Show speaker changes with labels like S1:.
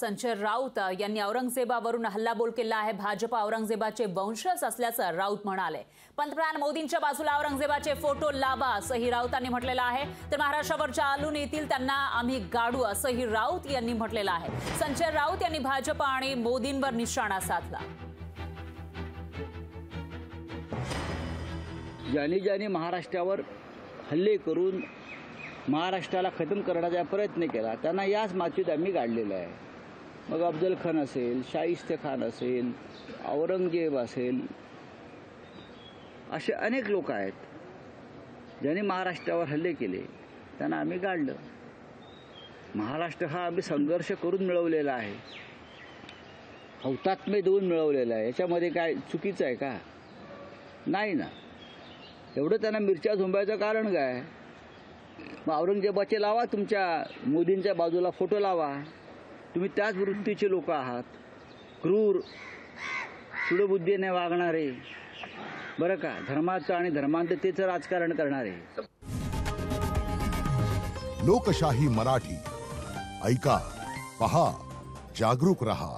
S1: संजय राऊत यांनी औरंगजेबावरून हल्लाबोल केला आहे। भाजप औरंगजेबाचे वंशज असल्याचं राऊत म्हणाले। पंतप्रधान मोदींच्या बाजूला औरंगजेबाचे फोटो लावा असंही राऊतांनी म्हटलेलं आहे। तर महाराष्ट्रावर चालून येतील त्यांना आम्ही गाडू असंही राऊत यांनी म्हटलेलं आहे। संजय राऊत यांनी भाजप आणि मोदींवर निशाणा साधला।
S2: ज्यांनी महाराष्ट्रावर हल्ले करून महाराष्ट्राला खतम करण्याचा प्रयत्न केला त्यांना याच मातीत आम्ही गाडलेलं आहे। मग अफजल खान असेल, शाहिस्ते खान असेल, औरंगजेब असेल, असे अनेक लोक आहेत ज्यांनी महाराष्ट्रावर हल्ले केले, त्यांना आम्ही गाडलं। महाराष्ट्र हा आम्ही संघर्ष करून मिळवलेला आहे, हौतात्म्य देऊन मिळवलेला आहे। याच्यामध्ये काय चुकीचं आहे का? नाही ना। एवढं त्यांना मिरच्या झोंबायचं कारण काय? मग औरंगजेबाचे लावा, तुमच्या मोदींच्या बाजूला फोटो लावा। तुम्ही त्याच वृत्तीचे लोक आहात, क्रूर, सुडबुद्धीने वागणारे, बरं का, धर्माचं आणि धर्मांधतेचं राजकारण करणारे।
S3: लोकशाही मराठी ऐका, पहा, जागरूक रहा।